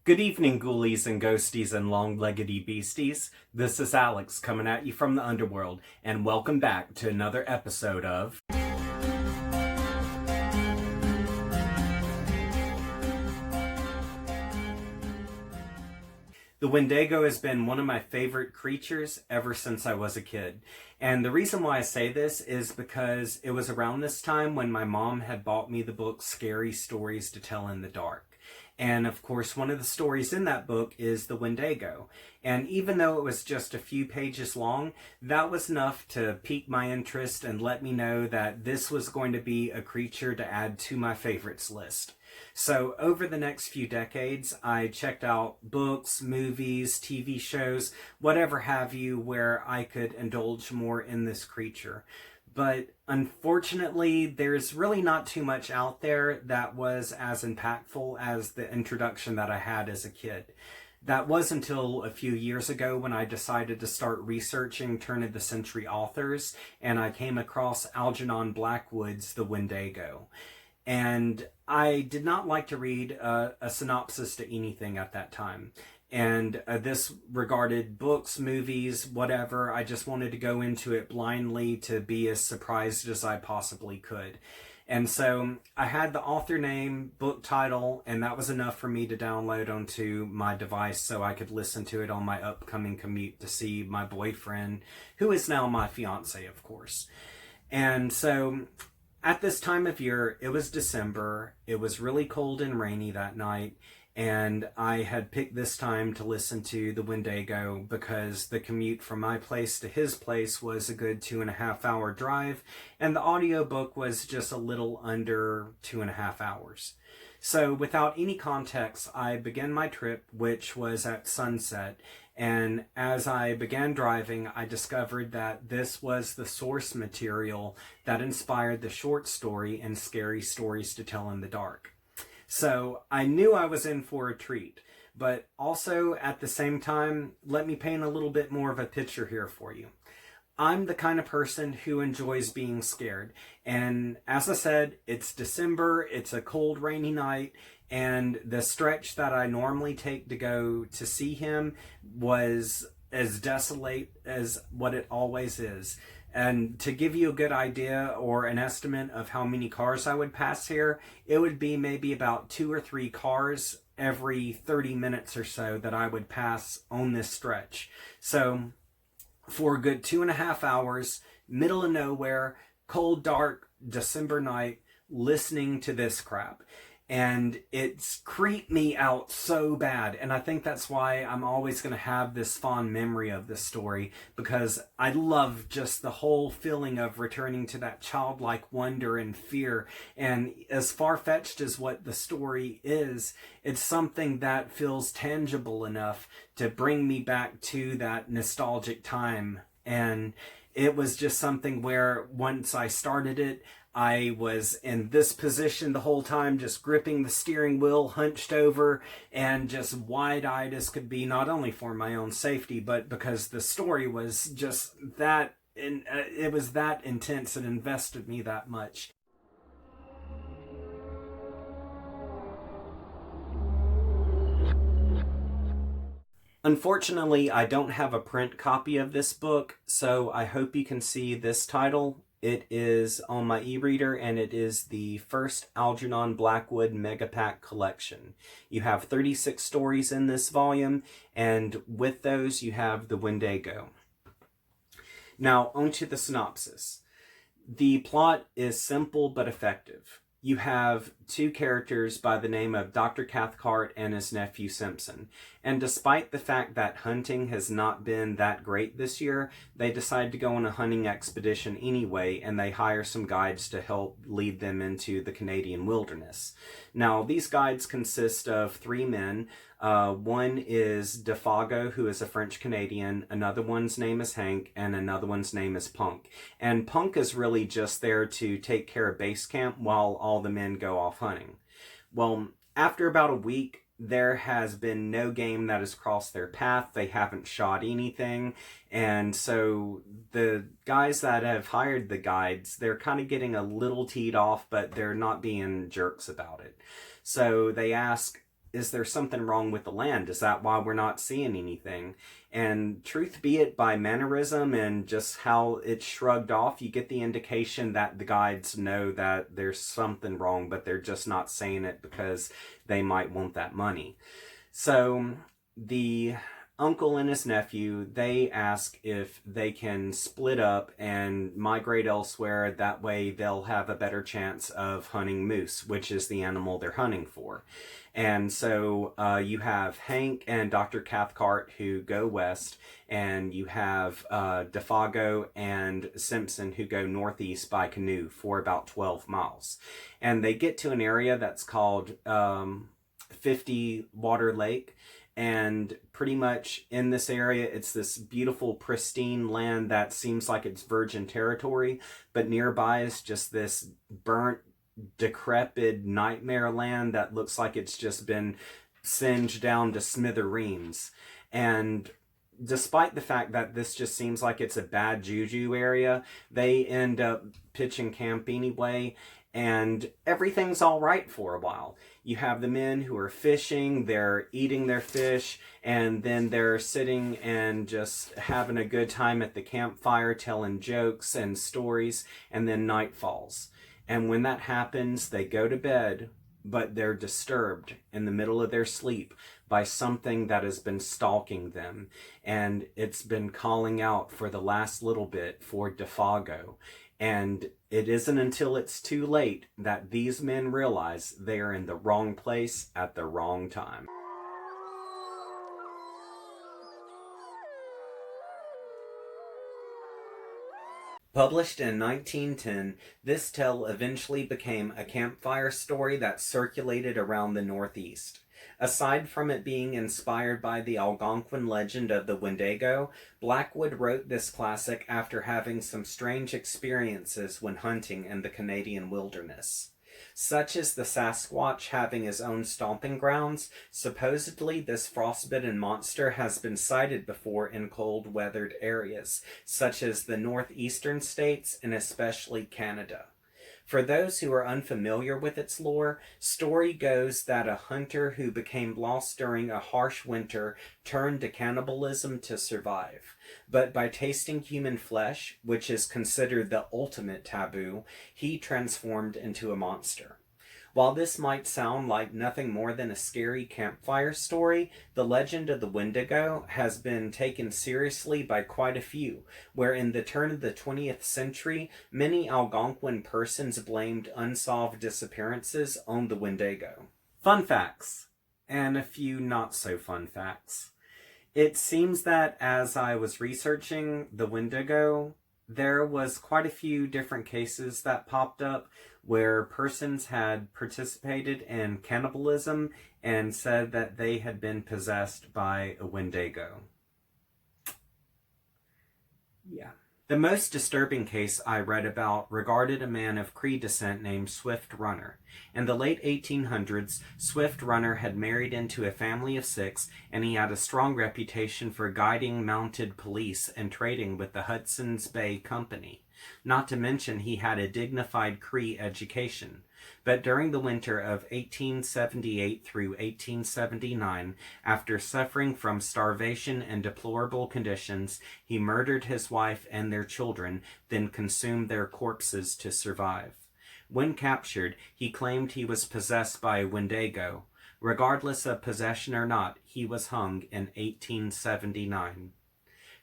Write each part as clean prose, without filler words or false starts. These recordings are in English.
Good evening, ghoulies and ghosties and long-leggedy beasties. This is Alex coming at you from the underworld, and welcome back to another episode of The Wendigo has been one of my favorite creatures ever since I was a kid. And the reason why I say this is because it was around this time when my mom had bought me the book Scary Stories to Tell in the Dark. And of course, one of the stories in that book is the Wendigo. And even though it was just a few pages long, that was enough to pique my interest and let me know that this was going to be a creature to add to my favorites list. So over the next few decades, I checked out books, movies, TV shows, whatever have you, where I could indulge more in this creature. But unfortunately, there's really not too much out there that was as impactful as the introduction that I had as a kid. That was until a few years ago when I decided to start researching turn-of-the-century authors, and I came across Algernon Blackwood's The Wendigo. And I did not like to read a synopsis to anything at that time. And this regarded books, movies, whatever. I just wanted to go into it blindly to be as surprised as I possibly could. And so I had the author name, book title, and that was enough for me to download onto my device so I could listen to it on my upcoming commute to see my boyfriend, who is now my fiance, of course. And so at this time of year, it was December, it was really cold and rainy that night, and I had picked this time to listen to the Wendigo because the commute from my place to his place was a good 2.5 hour drive, and the audiobook was just a little under 2.5 hours. So without any context, I began my trip, which was at sunset, and as I began driving, I discovered that this was the source material that inspired the short story and Scary Stories to Tell in the Dark. So I knew I was in for a treat, but also at the same time, let me paint a little bit more of a picture here for you. I'm the kind of person who enjoys being scared. And as I said, it's December, it's a cold, rainy night, and the stretch that I normally take to go to see him was as desolate as what it always is. And to give you a good idea or an estimate of how many cars I would pass here, it would be maybe about 2 or 3 cars every 30 minutes or so that I would pass on this stretch. So for a good 2.5 hours, middle of nowhere, cold, dark, December night, listening to this crap. And it's creeped me out so bad. And I think that's why I'm always going to have this fond memory of this story, because I love just the whole feeling of returning to that childlike wonder and fear. And as far-fetched as what the story is, it's something that feels tangible enough to bring me back to that nostalgic time. And it was just something where once I started it, I was in this position the whole time, just gripping the steering wheel, hunched over, and just wide-eyed as could be, not only for my own safety, but because the story was just that, it was that intense and invested me that much. Unfortunately, I don't have a print copy of this book, so I hope you can see this title. It is on my e-reader, and it is the first Algernon Blackwood Megapack collection. You have 36 stories in this volume, and with those you have the Wendigo. Now, onto the synopsis. The plot is simple but effective. You have 2 characters by the name of Dr. Cathcart and his nephew Simpson. And despite the fact that hunting has not been that great this year, they decide to go on a hunting expedition anyway, and they hire some guides to help lead them into the Canadian wilderness. Now, these guides consist of 3 men. One is Defago, who is a French Canadian, another one's name is Hank, and another one's name is Punk. And Punk is really just there to take care of base camp while all the men go off hunting. Well, after about a week, there has been no game that has crossed their path. They haven't shot anything. And so the guys that have hired the guides, they're kind of getting a little teed off, but they're not being jerks about it. So they ask is there something wrong with the land? Is that why we're not seeing anything? And truth be it, by mannerism and just how it's shrugged off, you get the indication that the guides know that there's something wrong, but they're just not saying it because they might want that money. So the uncle and his nephew, they ask if they can split up and migrate elsewhere. That way they'll have a better chance of hunting moose, which is the animal they're hunting for. And so you have Hank and Dr. Cathcart who go west, and you have Defago and Simpson who go northeast by canoe for about 12 miles. And they get to an area that's called 50 Water Lake. And pretty much in this area, it's this beautiful, pristine land that seems like it's virgin territory, but nearby is just this burnt, decrepit nightmare land that looks like it's just been singed down to smithereens. And despite the fact that this just seems like it's a bad juju area, they end up pitching camp anyway, and everything's all right for a while. You have the men who are fishing, they're eating their fish, and then they're sitting and just having a good time at the campfire, telling jokes and stories, and then night falls. And when that happens, they go to bed, but they're disturbed in the middle of their sleep by something that has been stalking them. And it's been calling out for the last little bit for Defago. And it isn't until it's too late that these men realize they are in the wrong place at the wrong time. Published in 1910, this tale eventually became a campfire story that circulated around the Northeast. Aside from it being inspired by the Algonquin legend of the Wendigo, Blackwood wrote this classic after having some strange experiences when hunting in the Canadian wilderness. Such as the Sasquatch having his own stomping grounds, supposedly this frostbitten monster has been sighted before in cold-weathered areas, such as the northeastern states and especially Canada. For those who are unfamiliar with its lore, story goes that a hunter who became lost during a harsh winter turned to cannibalism to survive. But by tasting human flesh, which is considered the ultimate taboo, he transformed into a monster. While this might sound like nothing more than a scary campfire story, the legend of the Wendigo has been taken seriously by quite a few, where in the turn of the 20th century, many Algonquin persons blamed unsolved disappearances on the Wendigo. Fun facts, and a few not so fun facts. It seems that as I was researching the Wendigo, there was quite a few different cases that popped up where persons had participated in cannibalism and said that they had been possessed by a Wendigo. Yeah. The most disturbing case I read about regarded a man of Cree descent named Swift Runner. In the late 1800s, Swift Runner had married into a family of 6, and he had a strong reputation for guiding mounted police and trading with the Hudson's Bay Company. Not to mention he had a dignified Cree education. But during the winter of 1878 through 1879, after suffering from starvation and deplorable conditions, he murdered his wife and their children, then consumed their corpses to survive. When captured, he claimed he was possessed by a Wendigo. Regardless of possession or not, he was hung in 1879.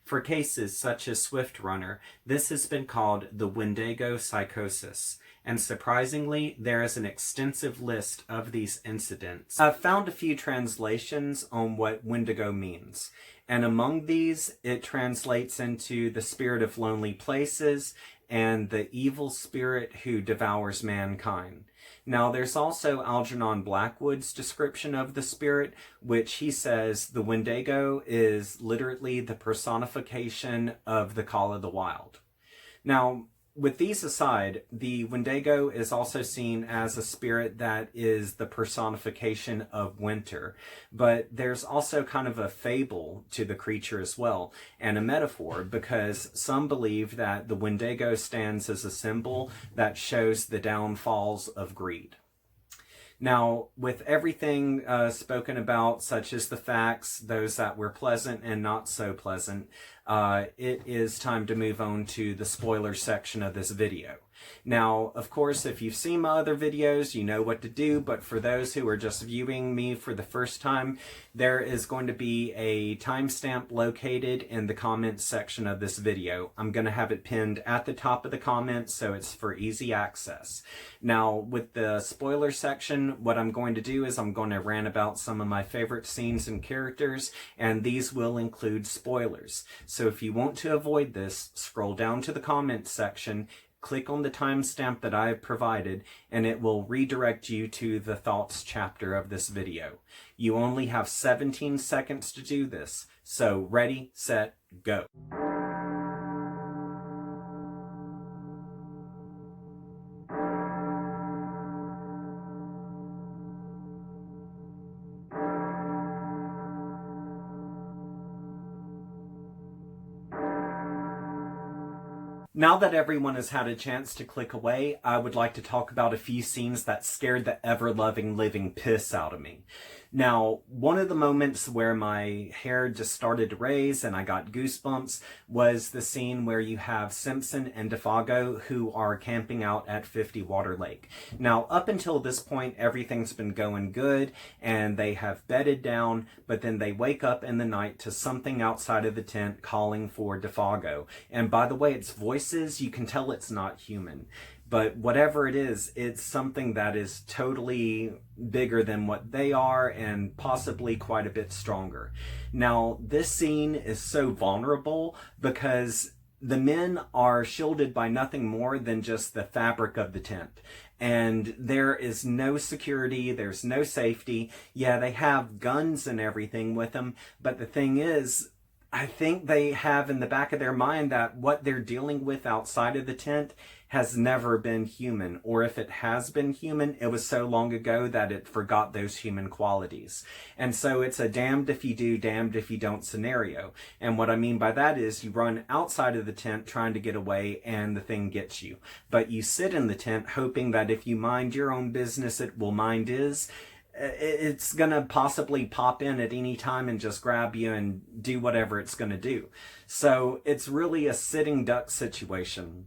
For cases such as Swift Runner, this has been called the Wendigo psychosis, and surprisingly, there is an extensive list of these incidents. I've found a few translations on what Wendigo means, and among these, it translates into the spirit of lonely places and the evil spirit who devours mankind. Now, there's also Algernon Blackwood's description of the spirit, which he says the Wendigo is literally the personification of the call of the wild. Now, with these aside, the Wendigo is also seen as a spirit that is the personification of winter. But there's also kind of a fable to the creature as well, and a metaphor, because some believe that the Wendigo stands as a symbol that shows the downfalls of greed. Now, with everything spoken about, such as the facts, those that were pleasant and not so pleasant, it is time to move on to the spoiler section of this video. Now, of course, if you've seen my other videos, you know what to do, but for those who are just viewing me for the first time, there is going to be a timestamp located in the comments section of this video. I'm going to have it pinned at the top of the comments, so it's for easy access. Now, with the spoiler section, what I'm going to do is I'm going to rant about some of my favorite scenes and characters, and these will include spoilers. So if you want to avoid this, scroll down to the comments section, click on the timestamp that I have provided, and it will redirect you to the thoughts chapter of this video. You only have 17 seconds to do this, so ready, set, go. Now that everyone has had a chance to click away, I would like to talk about a few scenes that scared the ever-loving living piss out of me. Now, one of the moments where my hair just started to raise and I got goosebumps was the scene where you have Simpson and Defago who are camping out at 50 Water Lake. Now, up until this point, everything's been going good and they have bedded down, but then they wake up in the night to something outside of the tent calling for Defago. And by the way, its voices, you can tell it's not human. But whatever it is, it's something that is totally bigger than what they are and possibly quite a bit stronger. Now, this scene is so vulnerable because the men are shielded by nothing more than just the fabric of the tent. And there is no security, there's no safety. Yeah, they have guns and everything with them, but the thing is, I think they have in the back of their mind that what they're dealing with outside of the tent has never been human, or if it has been human, it was so long ago that it forgot those human qualities. And so it's a damned if you do, damned if you don't scenario. And what I mean by that is you run outside of the tent trying to get away and the thing gets you. But you sit in the tent hoping that if you mind your own business, it will mind his. It's going to possibly pop in at any time and just grab you and do whatever it's going to do. So it's really a sitting duck situation.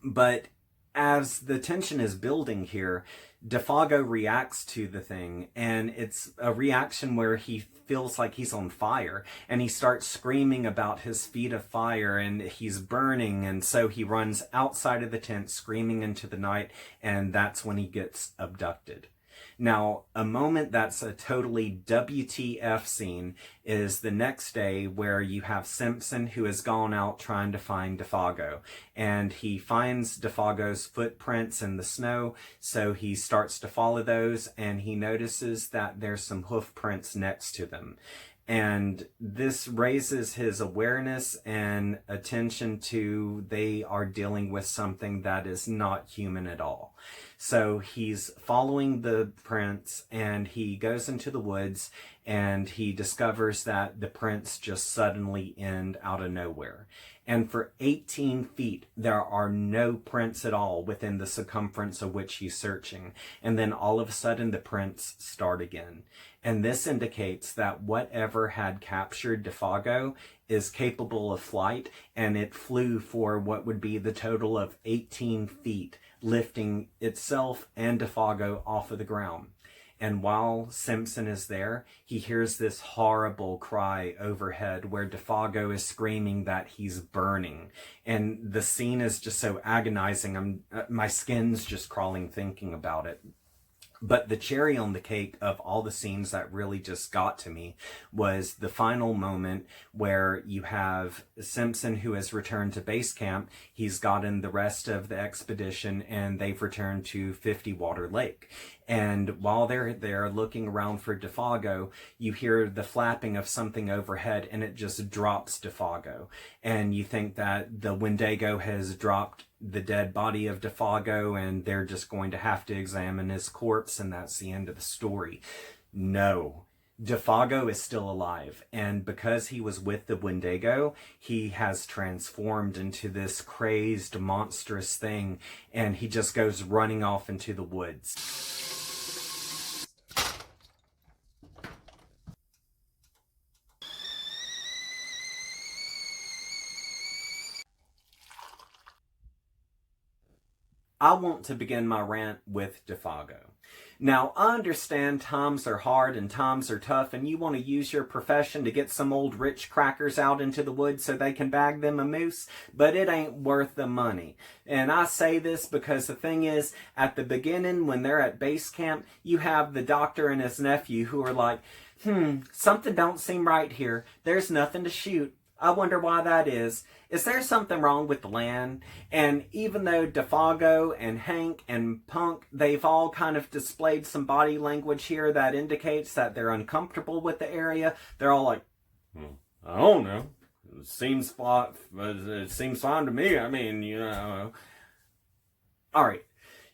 But as the tension is building here, Defago reacts to the thing, and it's a reaction where he feels like he's on fire, and he starts screaming about his feet of fire, and he's burning, and so he runs outside of the tent screaming into the night, and that's when he gets abducted. Now, a moment that's a totally WTF scene is the next day where you have Simpson who has gone out trying to find Defago. And he finds Defago's footprints in the snow, so he starts to follow those and he notices that there's some hoof prints next to them. And this raises his awareness and attention to they are dealing with something that is not human at all. So he's following the prints and he goes into the woods and he discovers that the prints just suddenly end out of nowhere. And for 18 feet, there are no prints at all within the circumference of which he's searching. And then all of a sudden, the prints start again. And this indicates that whatever had captured Defago is capable of flight, and it flew for what would be the total of 18 feet, lifting itself and Defago off of the ground. And while Simpson is there, he hears this horrible cry overhead where Defago is screaming that he's burning. And the scene is just so agonizing. My skin's just crawling thinking about it. But the cherry on the cake of all the scenes that really just got to me was the final moment where you have Simpson, who has returned to base camp. He's gotten the rest of the expedition and they've returned to 50 Water Lake. And while they're there looking around for Defago, you hear the flapping of something overhead and it just drops Defago. And you think that the Wendigo has dropped the dead body of Defago and they're just going to have to examine his corpse and that's the end of the story. No. Defago is still alive, and because he was with the Wendigo, he has transformed into this crazed, monstrous thing, and he just goes running off into the woods. I want to begin my rant with Defago. Now, I understand times are hard and times are tough, and you want to use your profession to get some old rich crackers out into the woods so they can bag them a moose, but it ain't worth the money. And I say this because the thing is, at the beginning, when they're at base camp, you have the doctor and his nephew who are like, something don't seem right here. There's nothing to shoot. I wonder why that is. Is there something wrong with the land? And even though Defago and Hank and Punk, they've all kind of displayed some body language here that indicates that they're uncomfortable with the area, they're all like, I don't know. It seems fine to me. I mean, you know. All right.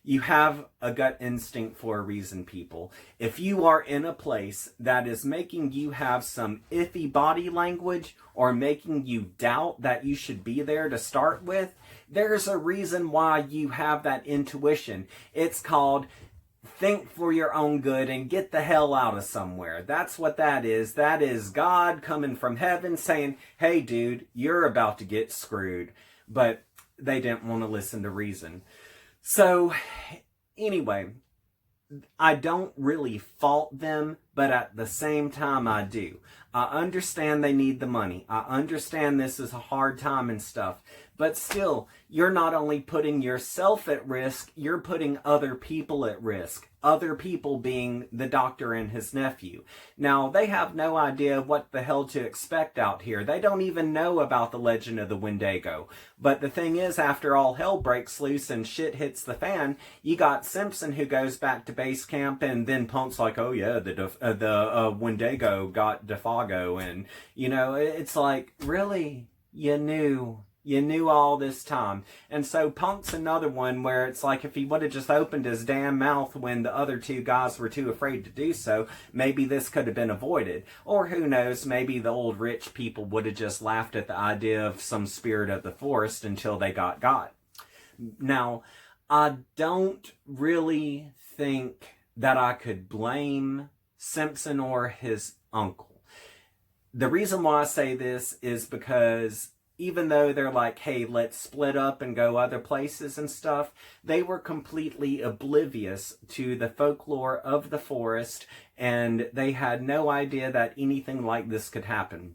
You have a gut instinct for a reason, people. If you are in a place that is making you have some iffy body language or making you doubt that you should be there to start with, there's a reason why you have that intuition. It's called think for your own good and get the hell out of somewhere. That's what that is. That is God coming from heaven saying, hey dude, you're about to get screwed. But they didn't want to listen to reason. So, anyway, I don't really fault them, but at the same time I do. I understand they need the money. I understand this is a hard time and stuff. But still, you're not only putting yourself at risk, you're putting other people at risk. Other people being the doctor and his nephew. Now, they have no idea what the hell to expect out here. They don't even know about the legend of the Wendigo. But the thing is, after all hell breaks loose and shit hits the fan, you got Simpson who goes back to base camp, and then Punk's like, oh yeah, the Wendigo got Defago. And, you know, it's like, really? You knew all this time. And so Punk's another one where it's like if he would have just opened his damn mouth when the other two guys were too afraid to do so, maybe this could have been avoided. Or who knows, maybe the old rich people would have just laughed at the idea of some spirit of the forest until they got. Now, I don't really think that I could blame Simpson or his uncle. The reason why I say this is because even though they're like, hey, let's split up and go other places and stuff, they were completely oblivious to the folklore of the forest, and they had no idea that anything like this could happen.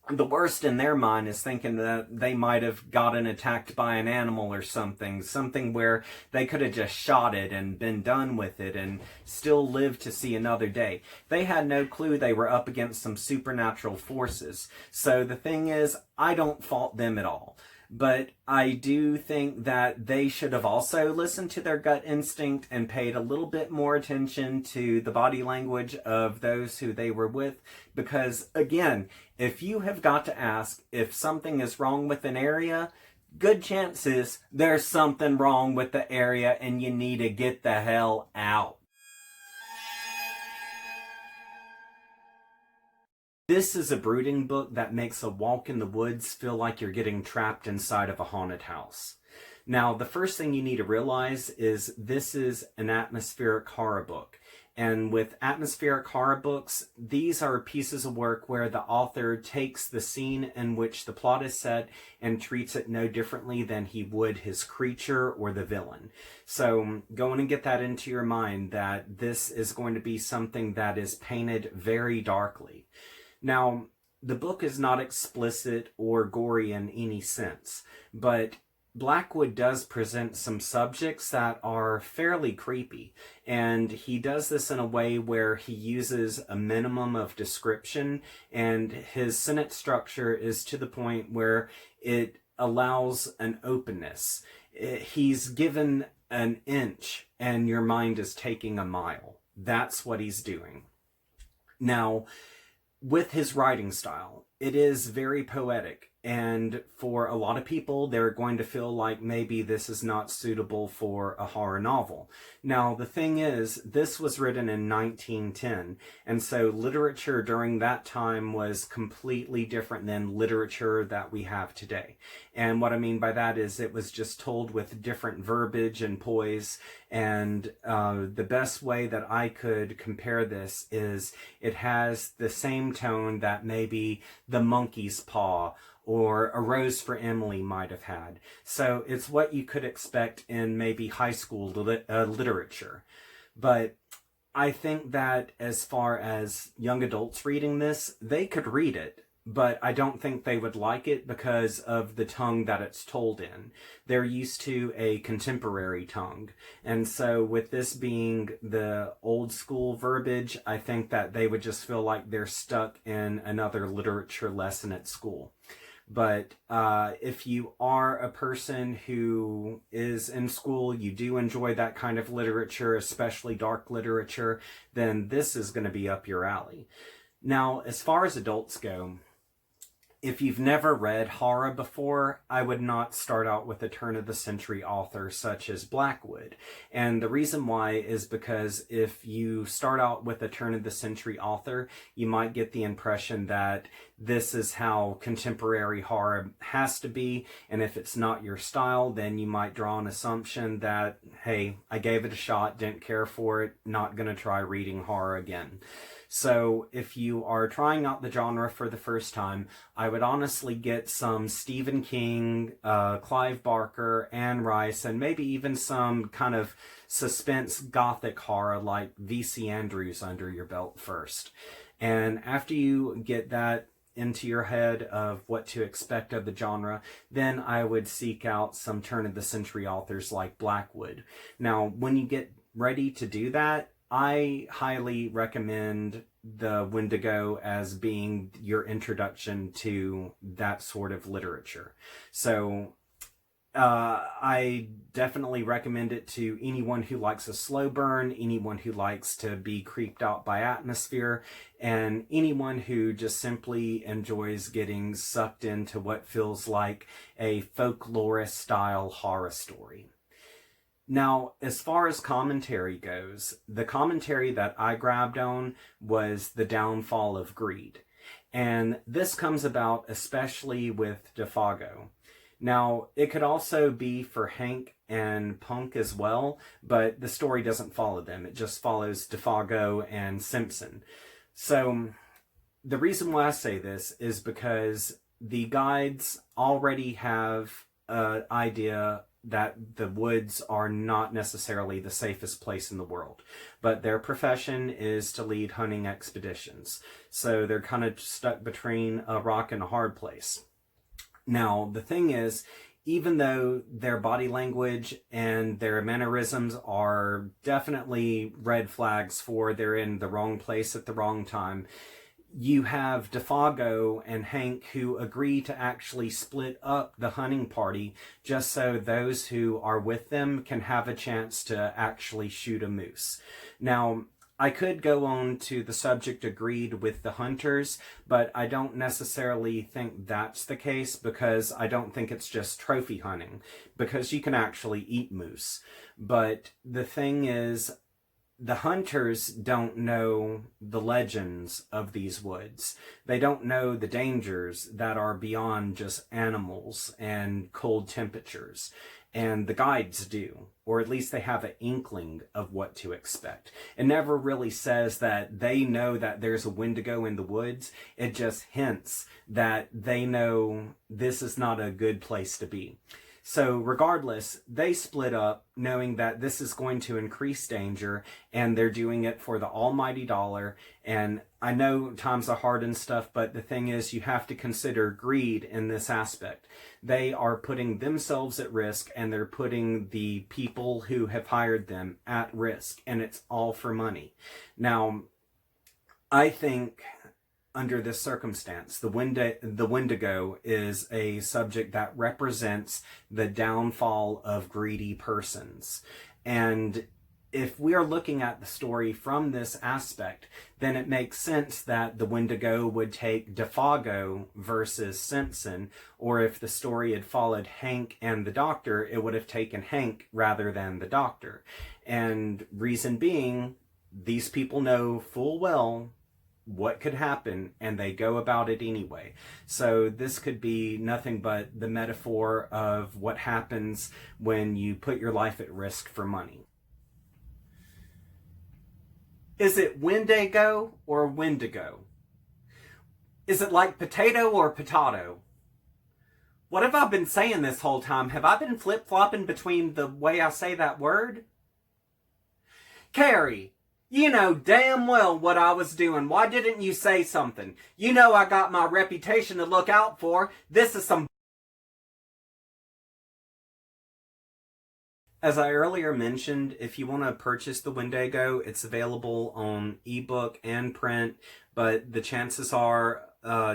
The worst in their mind is thinking that they might have gotten attacked by an animal or something where they could have just shot it and been done with it and still lived to see another day. They had no clue they were up against some supernatural forces. So the thing is, I don't fault them at all. But I do think that they should have also listened to their gut instinct and paid a little bit more attention to the body language of those who they were with. Because, again, if you have got to ask if something is wrong with an area, good chances there's something wrong with the area and you need to get the hell out. This is a brooding book that makes a walk in the woods feel like you're getting trapped inside of a haunted house. Now, the first thing you need to realize is this is an atmospheric horror book. And with atmospheric horror books, these are pieces of work where the author takes the scene in which the plot is set and treats it no differently than he would his creature or the villain. So go in and get that into your mind that this is going to be something that is painted very darkly. Now, the book is not explicit or gory in any sense, but Blackwood does present some subjects that are fairly creepy, and he does this in a way where he uses a minimum of description, and his sentence structure is to the point where it allows an openness. He's given an inch, and your mind is taking a mile. That's what he's doing. Now, with his writing style, it is very poetic. And for a lot of people, they're going to feel like maybe this is not suitable for a horror novel. Now, the thing is, this was written in 1910, and so literature during that time was completely different than literature that we have today. And what I mean by that is it was just told with different verbiage and poise, and the best way that I could compare this is it has the same tone that maybe The Monkey's Paw or A Rose for Emily might have had. So it's what you could expect in maybe high school literature. But I think that as far as young adults reading this, they could read it, but I don't think they would like it because of the tongue that it's told in. They're used to a contemporary tongue. And so with this being the old school verbiage, I think that they would just feel like they're stuck in another literature lesson at school. But if you are a person who is in school, you do enjoy that kind of literature, especially dark literature, then this is going to be up your alley. Now, as far as adults go, if you've never read horror before, I would not start out with a turn-of-the-century author such as Blackwood. And the reason why is because if you start out with a turn-of-the-century author, you might get the impression that this is how contemporary horror has to be, and if it's not your style, then you might draw an assumption that, hey, I gave it a shot, didn't care for it, not going to try reading horror again. So if you are trying out the genre for the first time, I would honestly get some Stephen King, Clive Barker, Anne Rice, and maybe even some kind of suspense gothic horror like V.C. Andrews under your belt first. And after you get that into your head of what to expect of the genre, then I would seek out some turn-of-the-century authors like Blackwood. Now, when you get ready to do that, I highly recommend the Wendigo as being your introduction to that sort of literature. So I definitely recommend it to anyone who likes a slow burn, anyone who likes to be creeped out by atmosphere, and anyone who just simply enjoys getting sucked into what feels like a folklore-style horror story. Now, as far as commentary goes, the commentary that I grabbed on was The Downfall of Greed. And this comes about especially with Defago. Now, it could also be for Hank and Punk as well, but the story doesn't follow them. It just follows Defago and Simpson. So, the reason why I say this is because the guides already have an idea that the woods are not necessarily the safest place in the world, but their profession is to lead hunting expeditions. So they're kind of stuck between a rock and a hard place. Now, the thing is, even though their body language and their mannerisms are definitely red flags for they're in the wrong place at the wrong time, you have Defago and Hank who agree to actually split up the hunting party just so those who are with them can have a chance to actually shoot a moose. Now, I could go on to the subject of greed with the hunters, but I don't necessarily think that's the case because I don't think it's just trophy hunting, because you can actually eat moose. But the thing is, the hunters don't know the legends of these woods. They don't know the dangers that are beyond just animals and cold temperatures. And the guides do, or at least they have an inkling of what to expect. It never really says that they know that there's a Wendigo in the woods. It just hints that they know this is not a good place to be. So regardless, they split up knowing that this is going to increase danger, and they're doing it for the almighty dollar. And I know times are hard and stuff, but the thing is, you have to consider greed in this aspect. They are putting themselves at risk, and they're putting the people who have hired them at risk, and it's all for money. Now, I think under this circumstance, the Wendigo is a subject that represents the downfall of greedy persons. And if we are looking at the story from this aspect, then it makes sense that the Wendigo would take Defago versus Simpson, or if the story had followed Hank and the Doctor, it would have taken Hank rather than the Doctor. And reason being, these people know full well what could happen, and they go about it anyway. So this could be nothing but the metaphor of what happens when you put your life at risk for money. Is it Wendigo or Wendigo? Is it like potato or potato? What have I been saying this whole time? Have I been flip-flopping between the way I say that word? Carrie, you know damn well what I was doing. Why didn't you say something? You know I got my reputation to look out for. This is some... As I earlier mentioned, if you want to purchase the Wendigo, it's available on ebook and print, but the chances are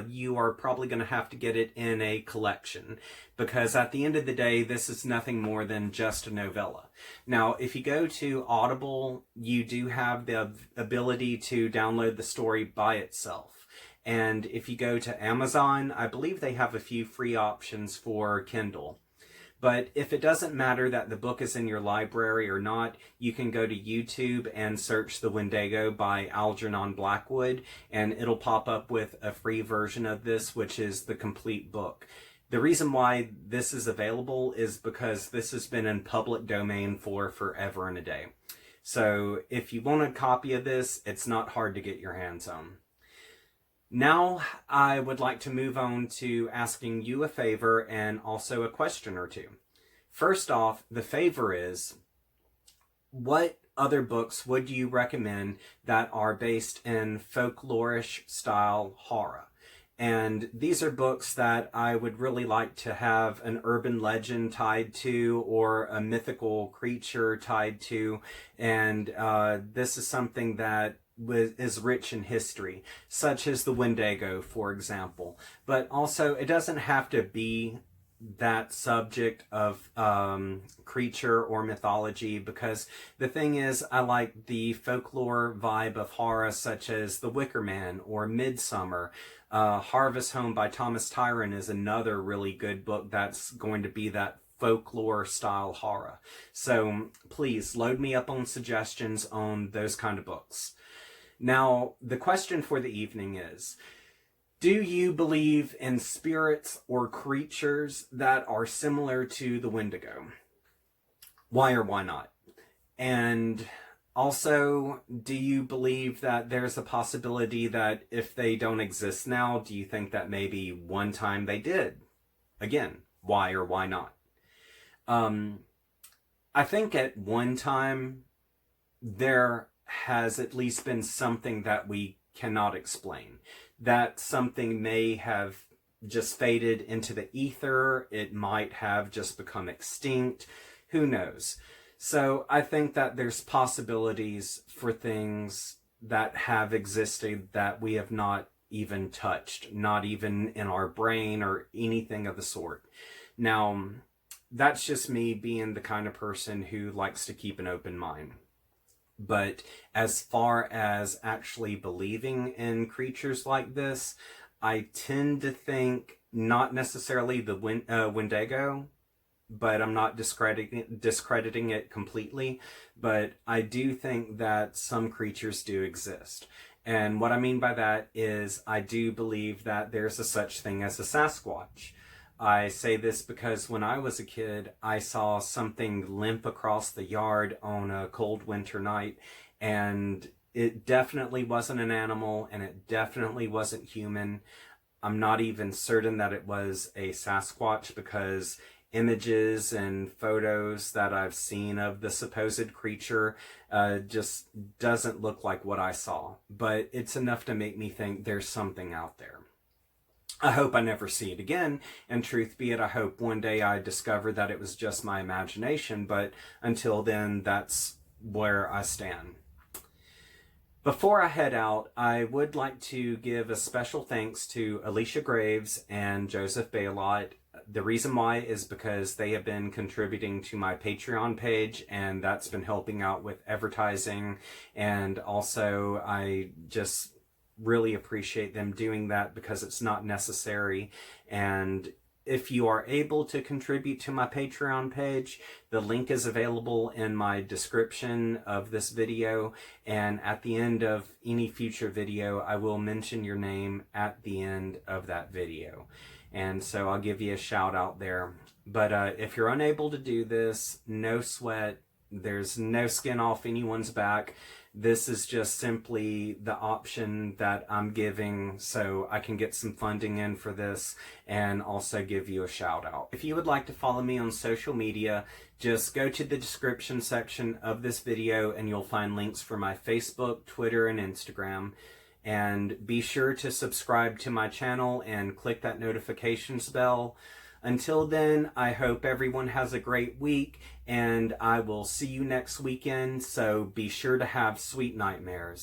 you are probably going to have to get it in a collection, because at the end of the day, this is nothing more than just a novella. Now, if you go to Audible, you do have the ability to download the story by itself. And if you go to Amazon, I believe they have a few free options for Kindle. But if it doesn't matter that the book is in your library or not, you can go to YouTube and search The Wendigo by Algernon Blackwood, and it'll pop up with a free version of this, which is the complete book. The reason why this is available is because this has been in public domain for forever and a day. So if you want a copy of this, it's not hard to get your hands on. Now, I would like to move on to asking you a favor and also a question or two. First off, the favor is, what other books would you recommend that are based in folklorish style horror? And these are books that I would really like to have an urban legend tied to, or a mythical creature tied to. And this is something that is rich in history, such as the Wendigo, for example. But also, it doesn't have to be that subject of creature or mythology, because the thing is, I like the folklore vibe of horror, such as The Wicker Man or Midsummer. Harvest Home by Thomas Tyron is another really good book that's going to be that folklore style horror. So please load me up on suggestions on those kind of books. Now, the question for the evening is, do you believe in spirits or creatures that are similar to the Wendigo? Why or why not? And also, do you believe that there's a possibility that if they don't exist now, do you think that maybe one time they did? Again, why or why not? I think at one time there has at least been something that we cannot explain. That something may have just faded into the ether. It might have just become extinct. Who knows? So I think that there's possibilities for things that have existed that we have not even touched, not even in our brain or anything of the sort. Now, that's just me being the kind of person who likes to keep an open mind. But as far as actually believing in creatures like this, I tend to think not necessarily the Wendigo, but I'm not discrediting it completely. But I do think that some creatures do exist. And what I mean by that is I do believe that there's a such thing as a Sasquatch. I say this because when I was a kid, I saw something limp across the yard on a cold winter night, and it definitely wasn't an animal, and it definitely wasn't human. I'm not even certain that it was a Sasquatch, because images and photos that I've seen of the supposed creature just doesn't look like what I saw. But it's enough to make me think there's something out there. I hope I never see it again, and truth be it, I hope one day I discover that it was just my imagination, but until then, that's where I stand. Before I head out, I would like to give a special thanks to Alicia Graves and Joseph Baylott. The reason why is because they have been contributing to my Patreon page, and that's been helping out with advertising, and also I just really appreciate them doing that, because it's not necessary. And if you are able to contribute to my Patreon page, the link is available in my description of this video, and at the end of any future video I will mention your name at the end of that video, and so I'll give you a shout out there. But if you're unable to do this, no sweat. There's no skin off anyone's back. This is just simply the option that I'm giving so I can get some funding in for this and also give you a shout out. If you would like to follow me on social media, just go to the description section of this video and you'll find links for my Facebook, Twitter, and Instagram. And be sure to subscribe to my channel and click that notifications bell. Until then, I hope everyone has a great week, and I will see you next weekend, so be sure to have sweet nightmares.